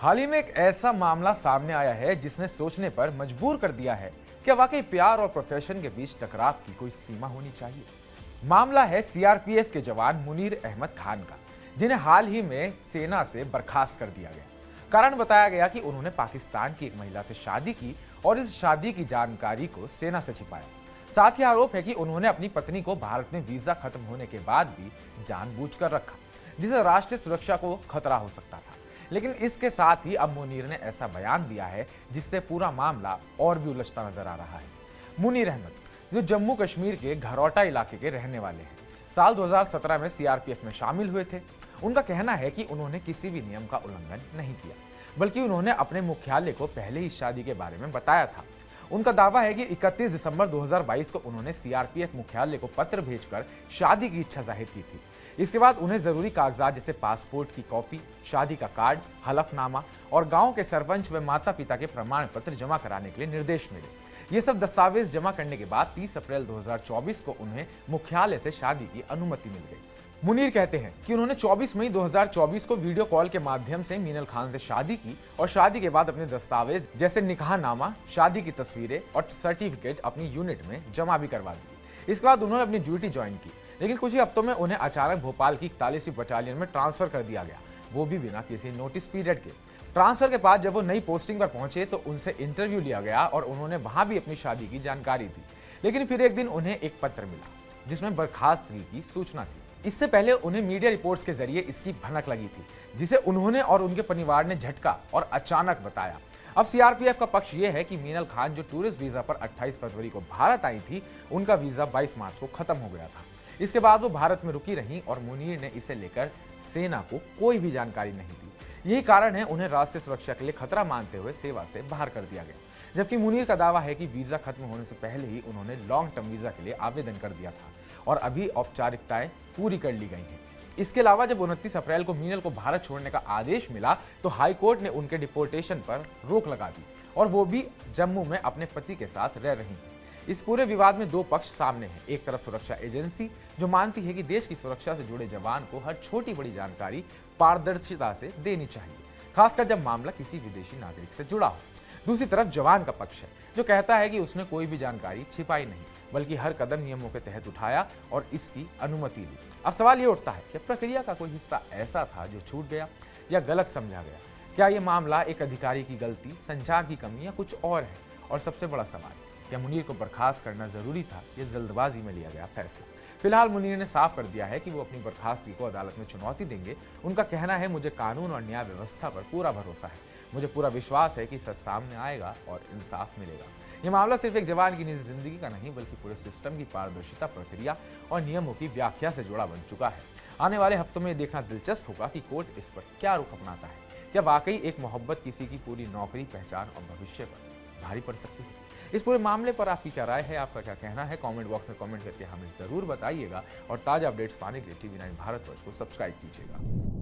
हाल ही में एक ऐसा मामला सामने आया है जिसने सोचने पर मजबूर कर दिया है कि वाकई प्यार और प्रोफेशन के बीच टकराव की कोई सीमा होनी चाहिए। मामला है सीआरपीएफ के जवान मुनीर अहमद खान का, जिन्हें हाल ही में सेना से बर्खास्त कर दिया गया। कारण बताया गया कि उन्होंने पाकिस्तान की एक महिला से शादी की और इस शादी की जानकारी को सेना से छिपाया। साथ ही आरोप है कि उन्होंने अपनी पत्नी को भारत में वीजा खत्म होने के बाद भी जानबूझकर रखा, जिससे राष्ट्रीय सुरक्षा को खतरा हो सकता था। लेकिन इसके साथ ही अब मुनीर ने ऐसा बयान दिया है जिससे पूरा मामला और भी उलझता नजर आ रहा है। मुनीर अहमद, जो जम्मू कश्मीर के घरौटा इलाके के रहने वाले हैं, साल 2017 में सीआरपीएफ में शामिल हुए थे। उनका कहना है कि उन्होंने किसी भी नियम का उल्लंघन नहीं किया, बल्कि उन्होंने अपने मुख्यालय को पहले ही शादी के बारे में बताया था। उनका दावा है कि 31 दिसंबर 2022 को उन्होंने सीआरपीएफ मुख्यालय को पत्र भेजकर शादी की इच्छा जाहिर की थी। इसके बाद उन्हें जरूरी कागजात जैसे पासपोर्ट की कॉपी, शादी का कार्ड, हलफनामा और गांव के सरपंच व माता पिता के प्रमाण पत्र जमा कराने के लिए निर्देश मिले। ये सब दस्तावेज जमा करने के बाद 30 अप्रैल 2024 को उन्हें मुख्यालय से शादी की अनुमति मिल गई। मुनीर कहते हैं कि उन्होंने 24 मई 2024 को वीडियो कॉल के माध्यम से मीनल खान से शादी की और शादी के बाद अपने दस्तावेज जैसे निकाहनामा, शादी की तस्वीरें और सर्टिफिकेट अपनी यूनिट में जमा भी करवा दी। इसके बाद उन्होंने अपनी ड्यूटी ज्वाइन की, लेकिन कुछ ही हफ्तों में उन्हें अचानक भोपाल की 41वीं बटालियन में ट्रांसफर कर दिया गया, वो भी बिना किसी नोटिस पीरियड के। ट्रांसफर के बाद जब वो नई पोस्टिंग पर पहुंचे तो उनसे इंटरव्यू लिया गया और उन्होंने वहां भी अपनी शादी की जानकारी दी। लेकिन फिर एक दिन उन्हें एक पत्र मिला जिसमें बर्खास्तगी की सूचना थी। इससे पहले उन्हें मीडिया रिपोर्ट्स के जरिए इसकी भनक लगी थी, जिसे उन्होंने और उनके परिवार ने झटका और अचानक बताया। अब सीआरपीएफ का पक्ष यह है कि मीनल खान जो टूरिस्ट वीजा पर 28 फरवरी को भारत आई थी, उनका वीजा 22 मार्च को खत्म हो गया था। इसके बाद वो भारत में रुकी रहीं और मुनीर ने इसे लेकर सेना को कोई भी जानकारी नहीं दी। यही कारण है उन्हें राष्ट्रीय सुरक्षा के लिए खतरा मानते हुए सेवा से बाहर कर दिया गया। जबकि मुनीर का दावा है कि वीजा खत्म होने से पहले ही उन्होंने लॉन्ग टर्म वीजा के लिए आवेदन कर दिया था और अभी औपचारिकताएं पूरी कर ली गई हैं। इसके अलावा जब 29 अप्रैल को मीनल को भारत छोड़ने का आदेश मिला तो हाई कोर्ट ने उनके डिपोर्टेशन पर रोक लगा दी और वो भी जम्मू में अपने पति के साथ रह रही हैं। इस पूरे विवाद में दो पक्ष सामने हैं। एक तरफ सुरक्षा एजेंसी जो मानती है कि देश की सुरक्षा से जुड़े जवान को हर छोटी बड़ी जानकारी पारदर्शिता से देनी चाहिए, खासकर जब मामला किसी विदेशी नागरिक से जुड़ा हो। दूसरी तरफ जवान का पक्ष है जो कहता है कि उसने कोई भी जानकारी छिपाई नहीं, बल्कि हर कदम नियमों के तहत उठाया और इसकी अनुमति ली। अब सवाल ये उठता है कि प्रक्रिया का कोई हिस्सा ऐसा था जो छूट गया या गलत समझा गया। क्या ये मामला एक अधिकारी की गलती, संचार की कमी या कुछ और है? और सबसे बड़ा सवाल, क्या मुनीर को बर्खास्त करना जरूरी था या जल्दबाजी में लिया गया फैसला? फिलहाल मुनीर ने साफ कर दिया है कि वो अपनी बर्खास्तगी को अदालत में चुनौती देंगे। उनका कहना है, मुझे कानून और न्याय व्यवस्था पर पूरा भरोसा है, मुझे पूरा विश्वास है कि सच सामने आएगा और इंसाफ मिलेगा। ये मामला सिर्फ एक जवान की निजी जिंदगी का नहीं, बल्कि पूरे सिस्टम की पारदर्शिता, प्रक्रिया और नियमों की व्याख्या से जुड़ा बन चुका है। आने वाले हफ्तों में देखना दिलचस्प होगा कि कोर्ट इस पर क्या रुख अपनाता है। क्या वाकई एक मोहब्बत किसी की पूरी नौकरी, पहचान और भविष्य पर भारी पड़ सकती है? इस पूरे मामले पर आपकी क्या राय है, आपका क्या कहना है? कमेंट बॉक्स में कमेंट करके हमें जरूर बताइएगा और ताजा अपडेट्स पाने के लिए TV9 भारतवर्ष को सब्सक्राइब कीजिएगा।